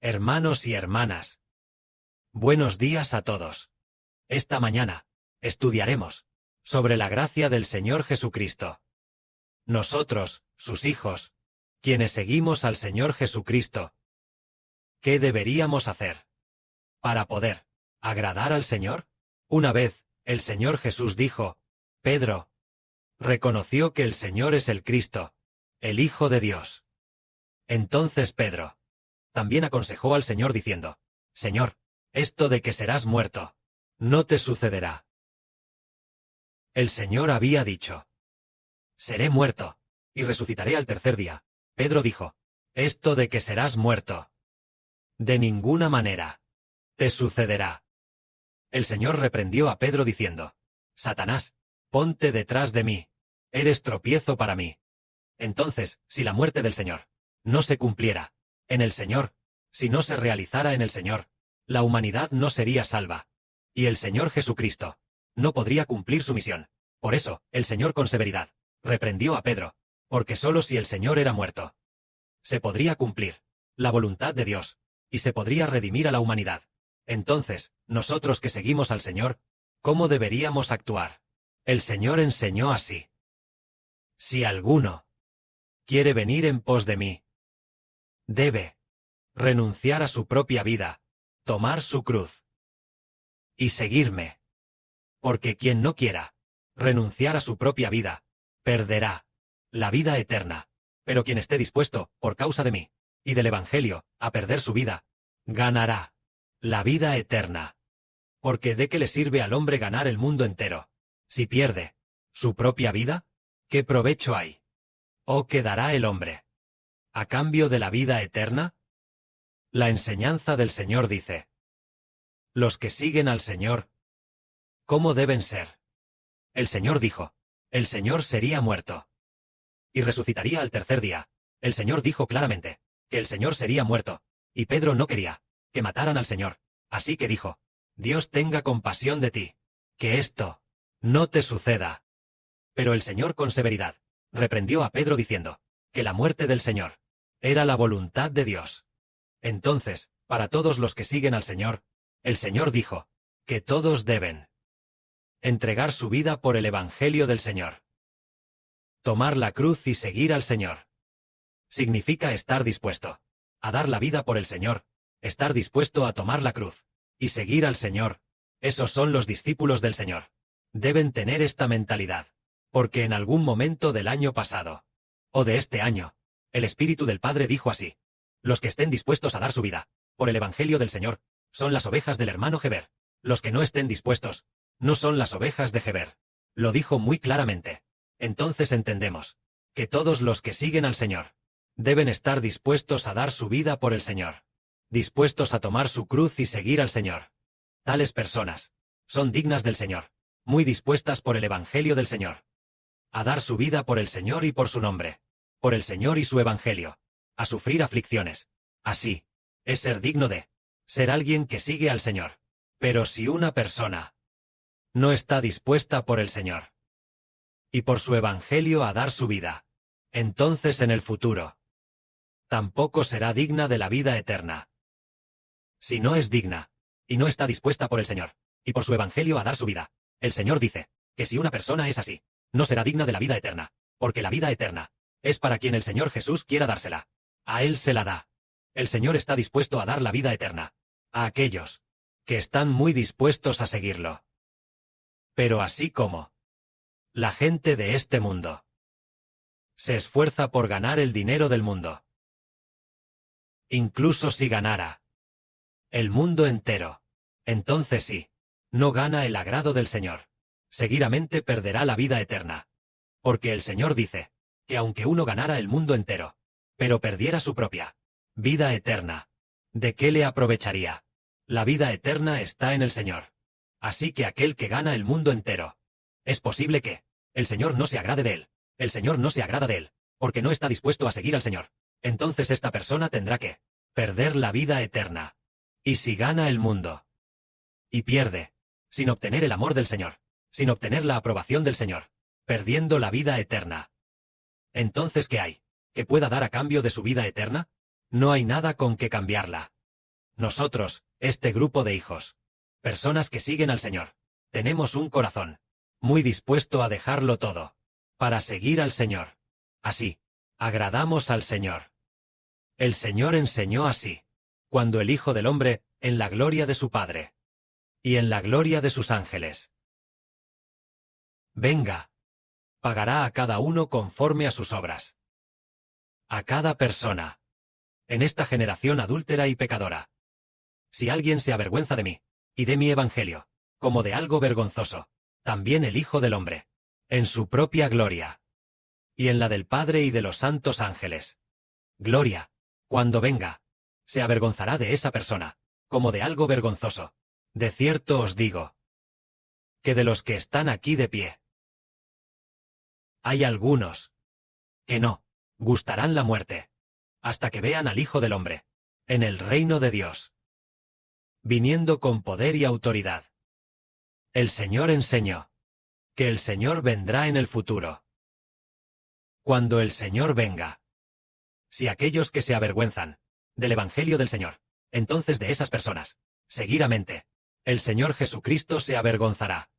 Hermanos y hermanas, buenos días a todos. Esta mañana estudiaremos sobre la gracia del Señor Jesucristo. Nosotros, sus hijos, quienes seguimos al Señor Jesucristo, ¿qué deberíamos hacer para poder agradar al Señor? Una vez, el Señor Jesús dijo, Pedro reconoció que el Señor es el Cristo, el Hijo de Dios. Entonces Pedro también aconsejó al Señor diciendo, Señor, esto de que serás muerto, no te sucederá. El Señor había dicho, seré muerto, y resucitaré al tercer día. Pedro dijo, esto de que serás muerto, de ninguna manera te sucederá. El Señor reprendió a Pedro diciendo, Satanás, ponte detrás de mí, eres tropiezo para mí. Entonces, si la muerte del Señor no se cumpliera en el Señor, si no se realizara en el Señor, la humanidad no sería salva, y el Señor Jesucristo no podría cumplir su misión. Por eso, el Señor con severidad reprendió a Pedro, porque sólo si el Señor era muerto, se podría cumplir la voluntad de Dios, y se podría redimir a la humanidad. Entonces, nosotros que seguimos al Señor, ¿cómo deberíamos actuar? El Señor enseñó así. Si alguno quiere venir en pos de mí, debe renunciar a su propia vida, tomar su cruz y seguirme. Porque quien no quiera renunciar a su propia vida, perderá la vida eterna. Pero quien esté dispuesto, por causa de mí y del Evangelio, a perder su vida, ganará la vida eterna. Porque ¿de qué le sirve al hombre ganar el mundo entero, si pierde su propia vida? ¿Qué provecho hay? ¿O qué dará el hombre a cambio de la vida eterna? La enseñanza del Señor dice, los que siguen al Señor, ¿cómo deben ser? El Señor dijo, el Señor sería muerto y resucitaría al tercer día. El Señor dijo claramente que el Señor sería muerto, y Pedro no quería que mataran al Señor. Así que dijo, Dios tenga compasión de ti, que esto no te suceda. Pero el Señor con severidad reprendió a Pedro diciendo que la muerte del Señor era la voluntad de Dios. Entonces, para todos los que siguen al Señor, el Señor dijo que todos deben entregar su vida por el Evangelio del Señor. Tomar la cruz y seguir al Señor significa estar dispuesto a dar la vida por el Señor, estar dispuesto a tomar la cruz y seguir al Señor. Esos son los discípulos del Señor. Deben tener esta mentalidad, porque en algún momento del año pasado, o de este año, el Espíritu del Padre dijo así, los que estén dispuestos a dar su vida por el Evangelio del Señor son las ovejas del hermano Heber. Los que no estén dispuestos no son las ovejas de Heber. Lo dijo muy claramente. Entonces entendemos que todos los que siguen al Señor deben estar dispuestos a dar su vida por el Señor, dispuestos a tomar su cruz y seguir al Señor. Tales personas son dignas del Señor, muy dispuestas por el Evangelio del Señor, a dar su vida por el Señor y por su nombre, por el Señor y su Evangelio, a sufrir aflicciones. Así, es ser digno de ser alguien que sigue al Señor. Pero si una persona no está dispuesta por el Señor y por su Evangelio a dar su vida, entonces en el futuro tampoco será digna de la vida eterna. Si no es digna y no está dispuesta por el Señor y por su Evangelio a dar su vida, el Señor dice que si una persona es así, no será digna de la vida eterna, porque la vida eterna es para quien el Señor Jesús quiera dársela. A Él se la da. El Señor está dispuesto a dar la vida eterna a aquellos que están muy dispuestos a seguirlo. Pero así como la gente de este mundo se esfuerza por ganar el dinero del mundo, incluso si ganara el mundo entero, entonces sí, no gana el agrado del Señor. Seguidamente perderá la vida eterna. Porque el Señor dice que aunque uno ganara el mundo entero, pero perdiera su propia vida eterna, ¿de qué le aprovecharía? La vida eterna está en el Señor. Así que aquel que gana el mundo entero, es posible que el Señor no se agrade de él. El Señor no se agrada de él, porque no está dispuesto a seguir al Señor. Entonces esta persona tendrá que perder la vida eterna. Y si gana el mundo y pierde, sin obtener el amor del Señor, sin obtener la aprobación del Señor, perdiendo la vida eterna, entonces ¿qué hay que pueda dar a cambio de su vida eterna? No hay nada con que cambiarla. Nosotros, este grupo de hijos, personas que siguen al Señor, tenemos un corazón muy dispuesto a dejarlo todo para seguir al Señor. Así, agradamos al Señor. El Señor enseñó así, cuando el Hijo del Hombre, en la gloria de su Padre, y en la gloria de sus ángeles, venga, pagará a cada uno conforme a sus obras. A cada persona, en esta generación adúltera y pecadora. Si alguien se avergüenza de mí, y de mi evangelio, como de algo vergonzoso, también el Hijo del Hombre, en su propia gloria, y en la del Padre y de los santos ángeles. Gloria, cuando venga, se avergonzará de esa persona, como de algo vergonzoso. De cierto os digo, que de los que están aquí de pie, hay algunos que no gustarán la muerte, hasta que vean al Hijo del Hombre, en el reino de Dios, viniendo con poder y autoridad. El Señor enseñó que el Señor vendrá en el futuro. Cuando el Señor venga, si aquellos que se avergüenzan del Evangelio del Señor, entonces de esas personas, seguidamente, el Señor Jesucristo se avergonzará.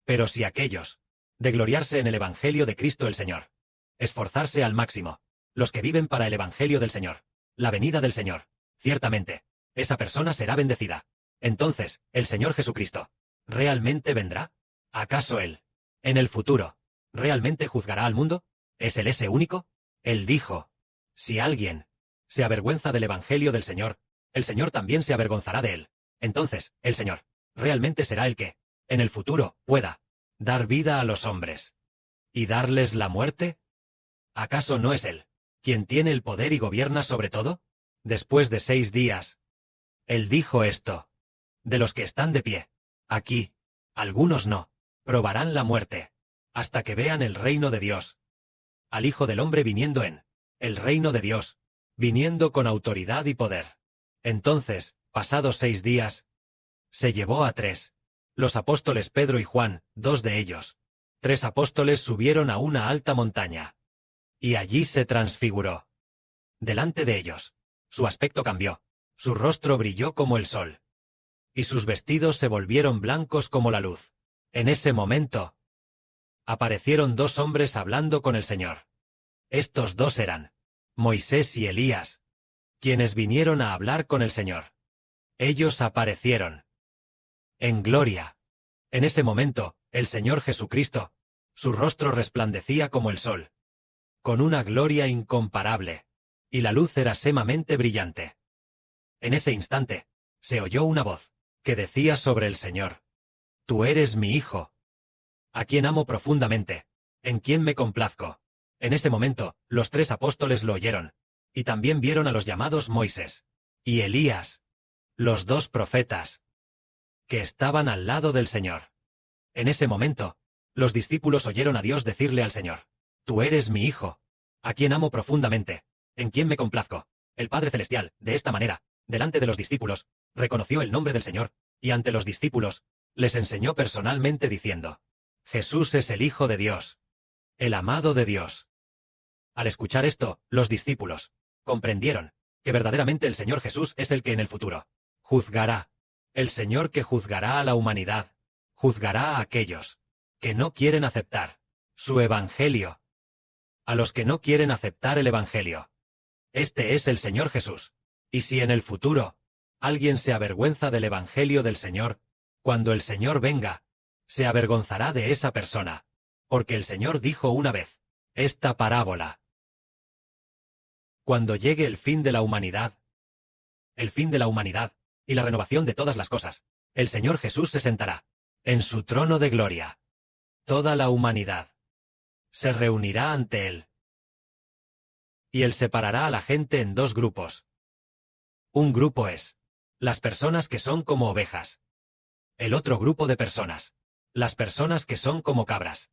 Pero si aquellos, de gloriarse en el Evangelio de Cristo el Señor, esforzarse al máximo, los que viven para el Evangelio del Señor, la venida del Señor, ciertamente, esa persona será bendecida. Entonces, el Señor Jesucristo, ¿realmente vendrá? ¿Acaso Él, en el futuro, realmente juzgará al mundo? ¿Es Él ese único? Él dijo, si alguien se avergüenza del Evangelio del Señor, el Señor también se avergonzará de él. Entonces, el Señor, realmente será el que, en el futuro, pueda dar vida a los hombres y darles la muerte. ¿Acaso no es Él quien tiene el poder y gobierna sobre todo? Después de 6 días, Él dijo esto: de los que están de pie, aquí, algunos no, probarán la muerte, hasta que vean el reino de Dios, al Hijo del Hombre viniendo en el reino de Dios, viniendo con autoridad y poder. Entonces, pasados 6 días, se llevó a 3, los apóstoles Pedro y Juan, 2 de ellos. 3 apóstoles subieron a una alta montaña, y allí se transfiguró. Delante de ellos, su aspecto cambió, su rostro brilló como el sol, y sus vestidos se volvieron blancos como la luz. En ese momento, aparecieron 2 hombres hablando con el Señor. Estos 2 eran Moisés y Elías, quienes vinieron a hablar con el Señor. Ellos aparecieron en gloria. En ese momento, el Señor Jesucristo, su rostro resplandecía como el sol, con una gloria incomparable, y la luz era sumamente brillante. En ese instante, se oyó una voz, que decía sobre el Señor: Tú eres mi Hijo, a quien amo profundamente, en quien me complazco. En ese momento, los 3 apóstoles lo oyeron, y también vieron a los llamados Moisés y Elías, los 2 profetas, que estaban al lado del Señor. En ese momento, los discípulos oyeron a Dios decirle al Señor: Tú eres mi Hijo, a quien amo profundamente, en quien me complazco. El Padre Celestial, de esta manera, delante de los discípulos, reconoció el nombre del Señor, y ante los discípulos, les enseñó personalmente diciendo: Jesús es el Hijo de Dios, el amado de Dios. Al escuchar esto, los discípulos comprendieron que verdaderamente el Señor Jesús es el que en el futuro juzgará, el Señor que juzgará a la humanidad, juzgará a aquellos que no quieren aceptar su evangelio, a los que no quieren aceptar el evangelio. Este es el Señor Jesús. Y si en el futuro alguien se avergüenza del evangelio del Señor, cuando el Señor venga, se avergonzará de esa persona, porque el Señor dijo una vez esta parábola: cuando llegue el fin de la humanidad y la renovación de todas las cosas, el Señor Jesús se sentará en su trono de gloria. Toda la humanidad se reunirá ante Él. Y Él separará a la gente en 2 grupos. Un grupo es las personas que son como ovejas. El otro grupo de personas, las personas que son como cabras.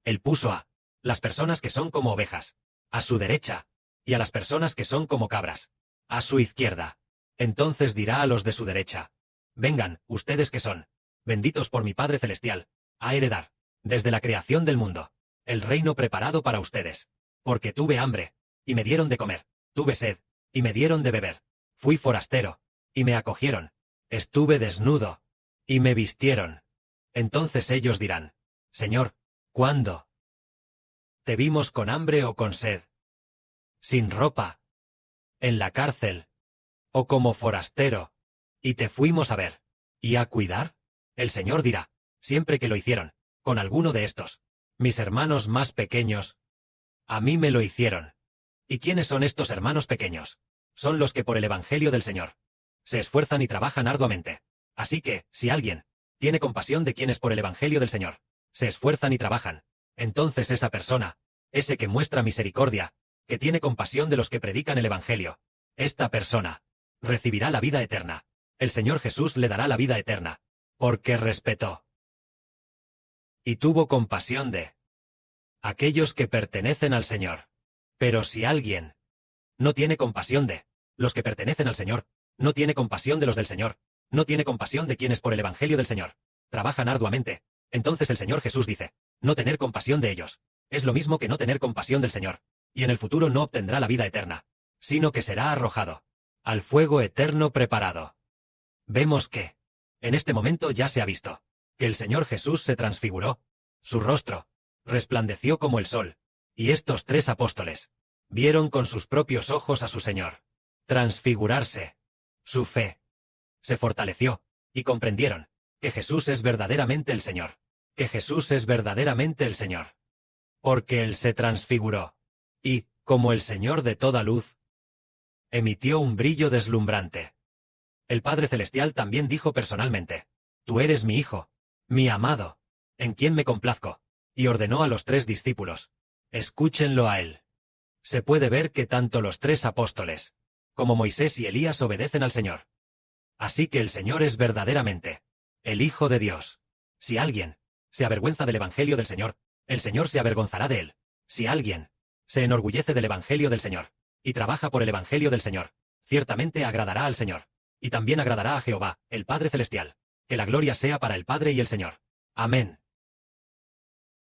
Él puso a las personas que son como ovejas a su derecha, y a las personas que son como cabras a su izquierda. Entonces dirá a los de su derecha: Vengan, ustedes que son benditos por mi Padre Celestial, a heredar, desde la creación del mundo, el reino preparado para ustedes. Porque tuve hambre, y me dieron de comer; tuve sed, y me dieron de beber; fui forastero, y me acogieron. Estuve desnudo, y me vistieron. Entonces ellos dirán: Señor, ¿cuándo te vimos con hambre o con sed, sin ropa, en la cárcel, o como forastero, y te fuimos a ver, y a cuidar? El Señor dirá: siempre que lo hicieron con alguno de estos, mis hermanos más pequeños, a mí me lo hicieron. ¿Y quiénes son estos hermanos pequeños? Son los que por el Evangelio del Señor se esfuerzan y trabajan arduamente. Así que, si alguien tiene compasión de quienes por el Evangelio del Señor se esfuerzan y trabajan, entonces esa persona, ese que muestra misericordia, que tiene compasión de los que predican el Evangelio, esta persona recibirá la vida eterna. El Señor Jesús le dará la vida eterna, porque respetó y tuvo compasión de aquellos que pertenecen al Señor. Pero si alguien no tiene compasión de los que pertenecen al Señor, no tiene compasión de los del Señor, no tiene compasión de quienes por el Evangelio del Señor trabajan arduamente, entonces el Señor Jesús dice: no tener compasión de ellos es lo mismo que no tener compasión del Señor, y en el futuro no obtendrá la vida eterna, sino que será arrojado al fuego eterno preparado. Vemos que, en este momento ya se ha visto, que el Señor Jesús se transfiguró, su rostro resplandeció como el sol, y estos 3 apóstoles vieron con sus propios ojos a su Señor transfigurarse. Su fe se fortaleció, y comprendieron que Jesús es verdaderamente el Señor, que Jesús es verdaderamente el Señor. Porque Él se transfiguró, y, como el Señor de toda luz, emitió un brillo deslumbrante. El Padre Celestial también dijo personalmente: Tú eres mi Hijo, mi amado, en quien me complazco, y ordenó a los 3 discípulos: escúchenlo a Él. Se puede ver que tanto los 3 apóstoles, como Moisés y Elías obedecen al Señor. Así que el Señor es verdaderamente el Hijo de Dios. Si alguien se avergüenza del Evangelio del Señor, el Señor se avergonzará de él. Si alguien se enorgullece del Evangelio del Señor, y trabaja por el Evangelio del Señor, ciertamente agradará al Señor, y también agradará a Jehová, el Padre Celestial. Que la gloria sea para el Padre y el Señor. Amén.